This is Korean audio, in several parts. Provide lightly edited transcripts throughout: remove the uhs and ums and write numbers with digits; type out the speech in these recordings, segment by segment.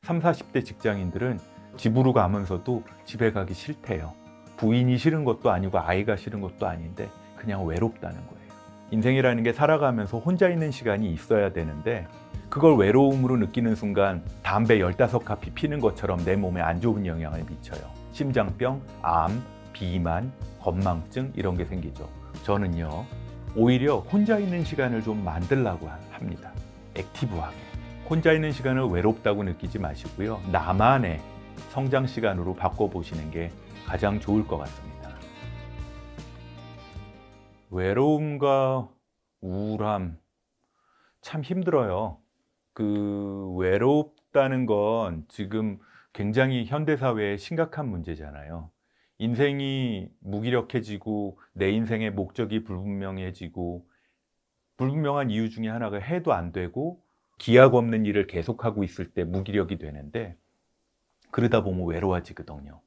3, 40대 직장인들은 집으로 가면서도 집에 가기 싫대요. 부인이 싫은 것도 아니고 아이가 싫은 것도 아닌데 그냥 외롭다는 거예요. 인생이라는 게 살아가면서 혼자 있는 시간이 있어야 되는데 그걸 외로움으로 느끼는 순간 담배 15카피 피는 것처럼 내 몸에 안 좋은 영향을 미쳐요. 심장병, 암, 비만, 건망증 이런 게 생기죠. 저는요, 오히려 혼자 있는 시간을 좀 만들려고 합니다. 액티브하게. 혼자 있는 시간을 외롭다고 느끼지 마시고요. 나만의 성장 시간으로 바꿔보시는 게 가장 좋을 것 같습니다. 외로움과 우울함 참 힘들어요. 외롭다는 건 지금 굉장히 현대사회의 심각한 문제잖아요. 인생이 무기력해지고 내 인생의 목적이 불분명해지고 불분명한 이유 중에 하나가 해도 안 되고 기약 없는 일을 계속하고 있을 때 무기력이 되는데 그러다 보면 외로워지거든요.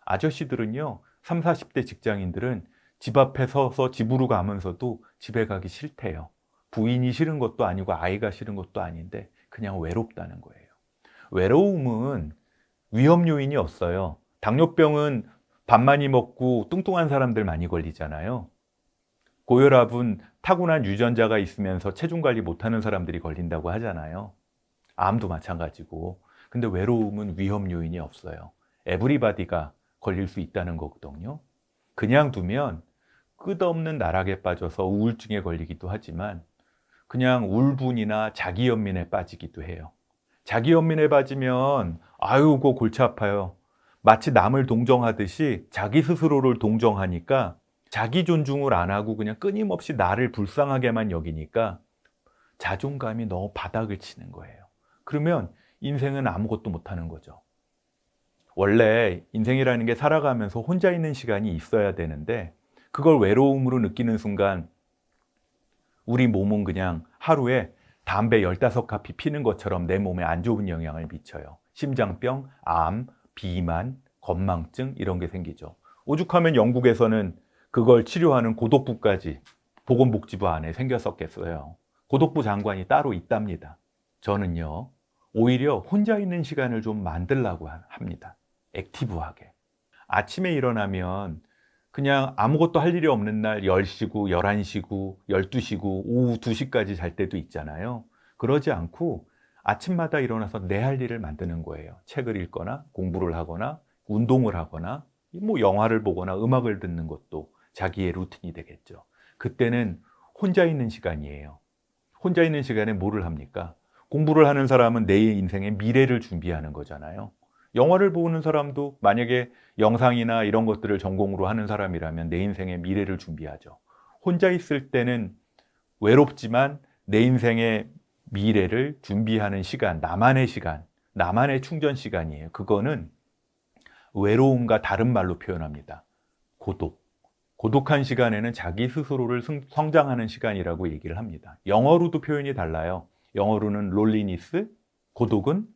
아저씨들은요, 3, 40대 직장인들은 집 앞에 서서 집으로 가면서도 집에 가기 싫대요. 부인이 싫은 것도 아니고 아이가 싫은 것도 아닌데 그냥 외롭다는 거예요. 외로움은 위험 요인이 없어요. 당뇨병은 밥 많이 먹고 뚱뚱한 사람들 많이 걸리잖아요. 고혈압은 타고난 유전자가 있으면서 체중 관리 못하는 사람들이 걸린다고 하잖아요. 암도 마찬가지고. 근데 외로움은 위험 요인이 없어요. 에브리바디가 걸릴 수 있다는 거거든요. 그냥 두면 끝없는 나락에 빠져서 우울증에 걸리기도 하지만 그냥 울분이나 자기연민에 빠지기도 해요. 자기연민에 빠지면 아유고 골치 아파요. 마치 남을 동정하듯이 자기 스스로를 동정하니까 자기 존중을 안 하고 그냥 끊임없이 나를 불쌍하게만 여기니까 자존감이 너무 바닥을 치는 거예요. 그러면 인생은 아무것도 못하는 거죠. 원래 인생이라는 게 살아가면서 혼자 있는 시간이 있어야 되는데 그걸 외로움으로 느끼는 순간 우리 몸은 그냥 하루에 담배 15카피 피는 것처럼 내 몸에 안 좋은 영향을 미쳐요. 심장병, 암, 비만, 건망증 이런 게 생기죠. 오죽하면 영국에서는 그걸 치료하는 고독부까지 보건복지부 안에 생겼었겠어요. 고독부 장관이 따로 있답니다. 저는요, 오히려 혼자 있는 시간을 좀 만들려고 합니다. 액티브하게. 아침에 일어나면 그냥 아무것도 할 일이 없는 날 10시고 11시고 12시고 오후 2시까지 잘 때도 있잖아요. 그러지 않고 아침마다 일어나서 내 할 일을 만드는 거예요. 책을 읽거나 공부를 하거나 운동을 하거나 뭐 영화를 보거나 음악을 듣는 것도 자기의 루틴이 되겠죠. 그때는 혼자 있는 시간이에요. 혼자 있는 시간에 뭐를 합니까? 공부를 하는 사람은 내 인생의 미래를 준비하는 거잖아요. 영화를 보는 사람도 만약에 영상이나 이런 것들을 전공으로 하는 사람이라면 내 인생의 미래를 준비하죠. 혼자 있을 때는 외롭지만 내 인생의 미래를 준비하는 시간, 나만의 충전 시간이에요. 그거는 외로움과 다른 말로 표현합니다. 고독. 고독한 시간에는 자기 스스로를 성장하는 시간이라고 얘기를 합니다. 영어로도 표현이 달라요. 영어로는 loneliness, 고독은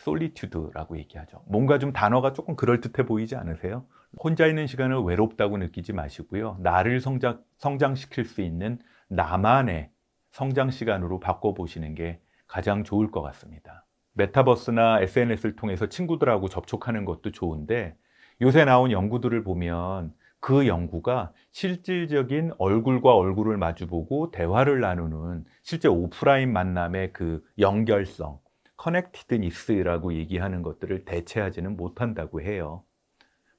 solitude라고 얘기하죠. 뭔가 좀 단어가 조금 그럴듯해 보이지 않으세요? 혼자 있는 시간을 외롭다고 느끼지 마시고요. 나를 성장시킬 수 있는 나만의 성장 시간으로 바꿔보시는 게 가장 좋을 것 같습니다. 메타버스나 SNS를 통해서 친구들하고 접촉하는 것도 좋은데 요새 나온 연구들을 보면 그 연구가 실질적인 얼굴과 얼굴을 마주보고 대화를 나누는 실제 오프라인 만남의 그 연결성, 커넥티드니스라고 얘기하는 것들을 대체하지는 못한다고 해요.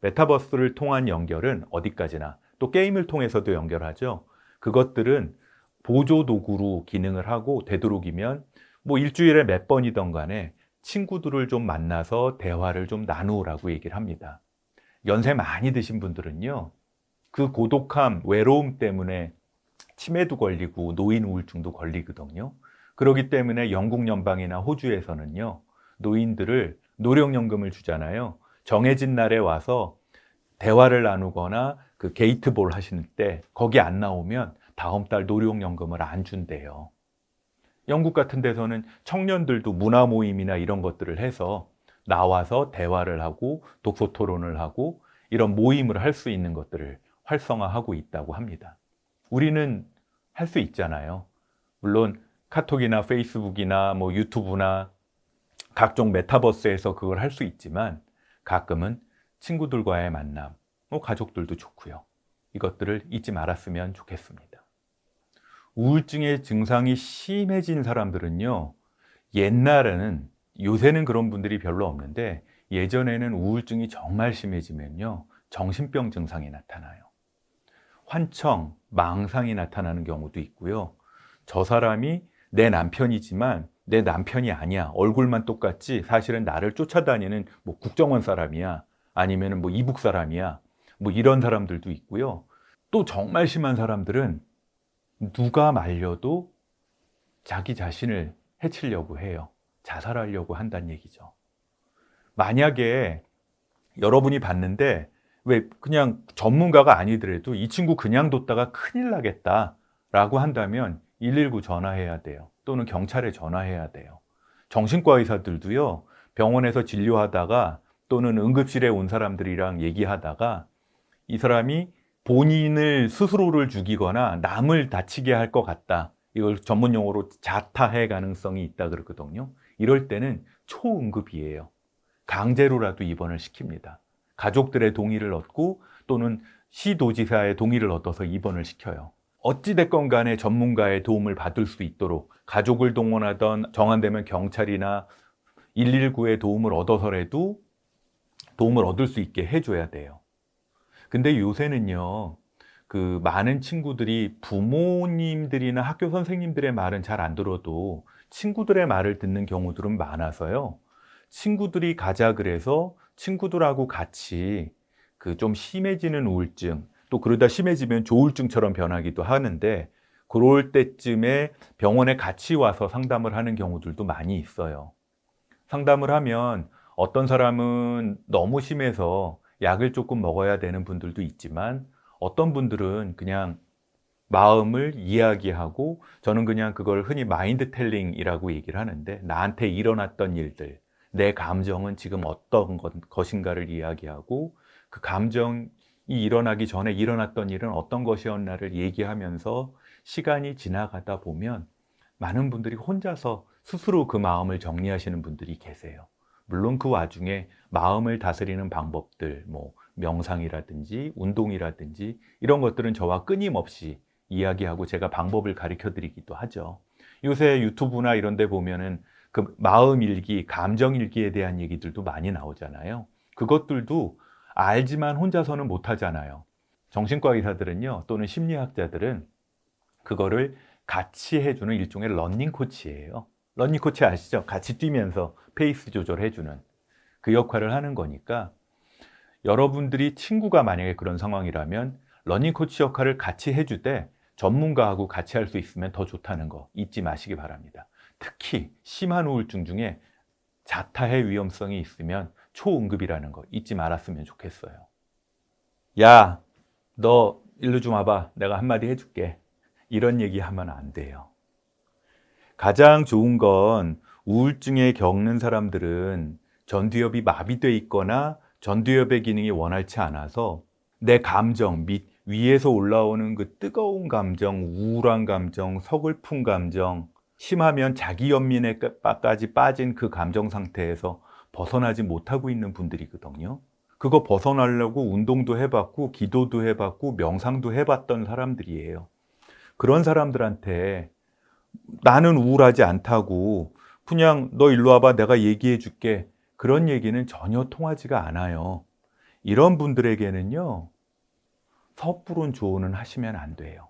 메타버스를 통한 연결은 어디까지나 또 게임을 통해서도 연결하죠. 그것들은 보조 도구로 기능을 하고 되도록이면 뭐 일주일에 몇 번이든 간에 친구들을 좀 만나서 대화를 좀 나누라고 얘기를 합니다. 연세 많이 드신 분들은요, 그 고독함, 외로움 때문에 치매도 걸리고 노인 우울증도 걸리거든요. 그렇기 때문에 영국 연방이나 호주에서는요, 노인들을 노령연금을 주잖아요. 정해진 날에 와서 대화를 나누거나 그 게이트볼 하시는 때 거기 안 나오면 다음 달 노령연금을 안 준대요. 영국 같은 데서는 청년들도 문화 모임이나 이런 것들을 해서 나와서 대화를 하고 독서 토론을 하고 이런 모임을 할 수 있는 것들을 활성화하고 있다고 합니다. 우리는 할 수 있잖아요. 물론 카톡이나 페이스북이나 뭐 유튜브나 각종 메타버스에서 그걸 할 수 있지만 가끔은 친구들과의 만남, 가족들도 좋고요. 이것들을 잊지 말았으면 좋겠습니다. 우울증의 증상이 심해진 사람들은요, 옛날에는, 요새는 그런 분들이 별로 없는데 예전에는 우울증이 정말 심해지면요, 정신병 증상이 나타나요. 환청, 망상이 나타나는 경우도 있고요. 저 사람이 내 남편이지만 내 남편이 아니야. 얼굴만 똑같지 사실은 나를 쫓아다니는 국정원 사람이야. 아니면 이북 사람이야. 이런 사람들도 있고요. 또 정말 심한 사람들은 누가 말려도 자기 자신을 해치려고 해요. 자살하려고 한다는 얘기죠. 만약에 여러분이 봤는데 왜 그냥 전문가가 아니더라도 이 친구 그냥 뒀다가 큰일 나겠다라고 한다면 119 전화해야 돼요. 또는 경찰에 전화해야 돼요. 정신과 의사들도요, 병원에서 진료하다가 또는 응급실에 온 사람들이랑 얘기하다가 이 사람이 본인을 스스로를 죽이거나 남을 다치게 할 것 같다. 이걸 전문 용어로 자타해 가능성이 있다 그러거든요. 이럴 때는 초응급이에요. 강제로라도 입원을 시킵니다. 가족들의 동의를 얻고 또는 시도지사의 동의를 얻어서 입원을 시켜요. 어찌됐건 간에 전문가의 도움을 받을 수 있도록 가족을 동원하던 정안되면 경찰이나 119의 도움을 얻어서라도 도움을 얻을 수 있게 해줘야 돼요. 근데 요새는요, 많은 친구들이 부모님들이나 학교 선생님들의 말은 잘 안 들어도 친구들의 말을 듣는 경우들은 많아서요. 친구들이 가자 그래서 친구들하고 같이 좀 심해지는 우울증, 또 그러다 심해지면 조울증처럼 변하기도 하는데 그럴 때쯤에 병원에 같이 와서 상담을 하는 경우들도 많이 있어요. 상담을 하면 어떤 사람은 너무 심해서 약을 조금 먹어야 되는 분들도 있지만 어떤 분들은 그냥 마음을 이야기하고, 저는 그냥 그걸 흔히 마인드 텔링이라고 얘기를 하는데, 나한테 일어났던 일들, 내 감정은 지금 어떤 것인가를 이야기하고 그 감정이 일어나기 전에 일어났던 일은 어떤 것이었나를 얘기하면서 시간이 지나가다 보면 많은 분들이 혼자서 스스로 그 마음을 정리하시는 분들이 계세요. 물론 그 와중에 마음을 다스리는 방법들, 명상이라든지 운동이라든지 이런 것들은 저와 끊임없이 이야기하고 제가 방법을 가르쳐 드리기도 하죠. 요새 유튜브나 이런 데 보면은 그 마음 일기, 감정 일기에 대한 얘기들도 많이 나오잖아요. 그것들도 알지만 혼자서는 못 하잖아요. 정신과 의사들은요, 또는 심리학자들은 그거를 같이 해주는 일종의 러닝 코치예요. 러닝 코치 아시죠? 같이 뛰면서 페이스 조절해주는 그 역할을 하는 거니까, 여러분들이 친구가 만약에 그런 상황이라면 러닝 코치 역할을 같이 해주되 전문가하고 같이 할 수 있으면 더 좋다는 거 잊지 마시기 바랍니다. 특히 심한 우울증 중에 자타해 위험성이 있으면 초응급이라는 거 잊지 말았으면 좋겠어요. 야, 너 일로 좀 와봐. 내가 한마디 해줄게. 이런 얘기 하면 안 돼요. 가장 좋은 건 우울증에 겪는 사람들은 전두엽이 마비돼 있거나 전두엽의 기능이 원활치 않아서 내 감정 및 위에서 올라오는 그 뜨거운 감정, 우울한 감정, 서글픈 감정, 심하면 자기 연민에까지 빠진 그 감정 상태에서 벗어나지 못하고 있는 분들이거든요. 그거 벗어나려고 운동도 해봤고 기도도 해봤고 명상도 해봤던 사람들이에요. 그런 사람들한테 나는 우울하지 않다고 그냥 너 일로 와봐 내가 얘기해 줄게, 그런 얘기는 전혀 통하지가 않아요. 이런 분들에게는요, 섣부른 조언은 하시면 안 돼요.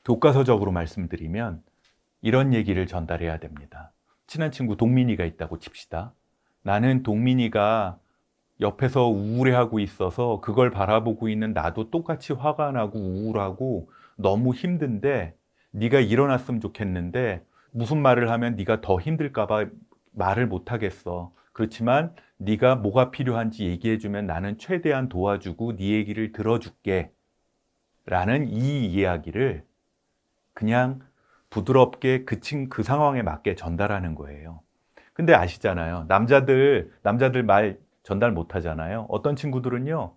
교과서적으로 말씀드리면 이런 얘기를 전달해야 됩니다. 친한 친구 동민이가 있다고 칩시다. 나는 동민이가 옆에서 우울해하고 있어서 그걸 바라보고 있는 나도 똑같이 화가 나고 우울하고 너무 힘든데 네가 일어났으면 좋겠는데 무슨 말을 하면 네가 더 힘들까 봐 말을 못 하겠어. 그렇지만 네가 뭐가 필요한지 얘기해주면 나는 최대한 도와주고 네 얘기를 들어줄게 라는 이 이야기를 그냥 부드럽게 그 상황에 맞게 전달하는 거예요. 근데 아시잖아요. 남자들 말 전달 못 하잖아요. 어떤 친구들은요,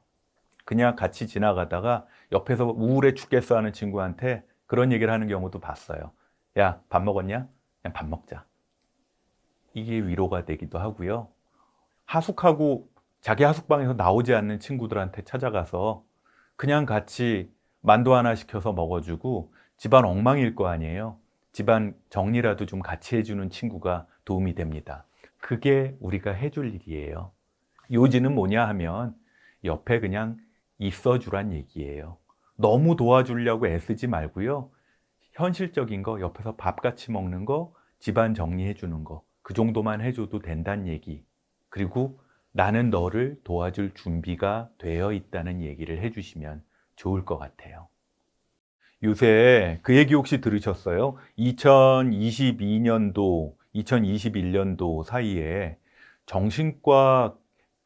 그냥 같이 지나가다가 옆에서 우울해 죽겠어 하는 친구한테 그런 얘기를 하는 경우도 봤어요. 야, 밥 먹었냐? 그냥 밥 먹자. 이게 위로가 되기도 하고요. 하숙하고 자기 하숙방에서 나오지 않는 친구들한테 찾아가서 그냥 같이 만두 하나 시켜서 먹어주고 집안 엉망일 거 아니에요. 집안 정리라도 좀 같이 해주는 친구가 도움이 됩니다. 그게 우리가 해줄 일이에요. 요지는 뭐냐 하면 옆에 그냥 있어주란 얘기예요. 너무 도와주려고 애쓰지 말고요. 현실적인 거, 옆에서 밥 같이 먹는 거, 집안 정리해 주는 거, 그 정도만 해줘도 된다는 얘기. 그리고 나는 너를 도와줄 준비가 되어 있다는 얘기를 해주시면 좋을 것 같아요. 요새 그 얘기 혹시 들으셨어요? 2022년도, 2021년도 사이에 정신과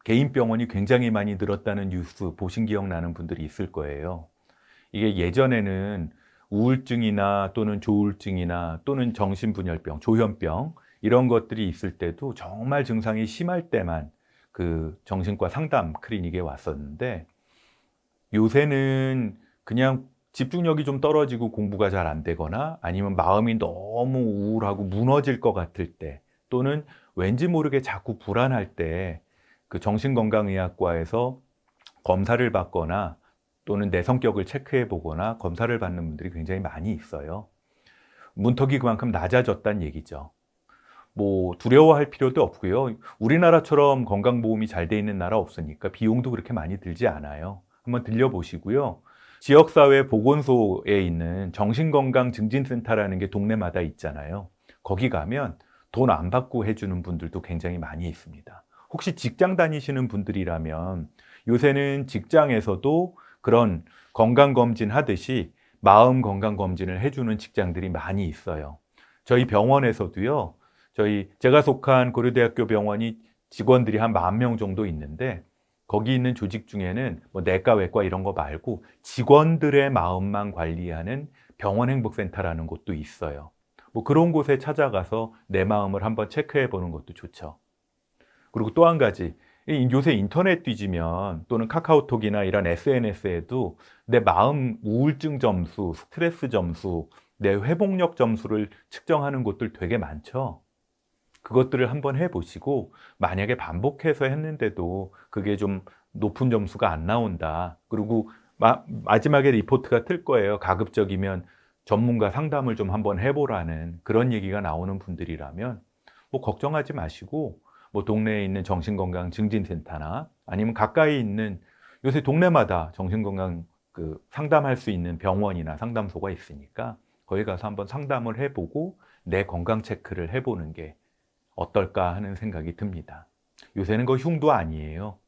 개인 병원이 굉장히 많이 늘었다는 뉴스 보신 기억 나는 분들이 있을 거예요. 이게 예전에는 우울증이나 또는 조울증이나 또는 정신분열병, 조현병 이런 것들이 있을 때도 정말 증상이 심할 때만 그 정신과 상담 클리닉에 왔었는데 요새는 그냥 집중력이 좀 떨어지고 공부가 잘 안 되거나 아니면 마음이 너무 우울하고 무너질 것 같을 때 또는 왠지 모르게 자꾸 불안할 때 그 정신건강의학과에서 검사를 받거나 또는 내 성격을 체크해 보거나 검사를 받는 분들이 굉장히 많이 있어요. 문턱이 그만큼 낮아졌다는 얘기죠. 뭐 두려워할 필요도 없고요. 우리나라처럼 건강보험이 잘 돼 있는 나라 없으니까 비용도 그렇게 많이 들지 않아요. 한번 들려보시고요. 지역사회 보건소에 있는 정신건강증진센터라는 게 동네마다 있잖아요. 거기 가면 돈 안 받고 해주는 분들도 굉장히 많이 있습니다. 혹시 직장 다니시는 분들이라면 요새는 직장에서도 그런 건강검진 하듯이 마음 건강검진을 해주는 직장들이 많이 있어요. 저희 병원에서도요. 제가 속한 고려대학교 병원이 직원들이 한 10,000명 정도 있는데 거기 있는 조직 중에는 뭐 내과, 외과 이런 거 말고 직원들의 마음만 관리하는 병원행복센터라는 곳도 있어요. 뭐 그런 곳에 찾아가서 내 마음을 한번 체크해 보는 것도 좋죠. 그리고 또 한 가지, 요새 인터넷 뒤지면 또는 카카오톡이나 이런 SNS에도 내 마음 우울증 점수, 스트레스 점수, 내 회복력 점수를 측정하는 곳들 되게 많죠. 그것들을 한번 해보시고 만약에 반복해서 했는데도 그게 좀 높은 점수가 안 나온다. 그리고 마지막에 리포트가 틀 거예요. 가급적이면 전문가 상담을 좀 한번 해보라는 그런 얘기가 나오는 분들이라면 뭐 걱정하지 마시고 뭐 동네에 있는 정신건강증진센터나 아니면 가까이 있는 요새 동네마다 정신건강 그 상담할 수 있는 병원이나 상담소가 있으니까 거기 가서 한번 상담을 해보고 내 건강 체크를 해보는 게 어떨까 하는 생각이 듭니다. 요새는 그 흉도 아니에요.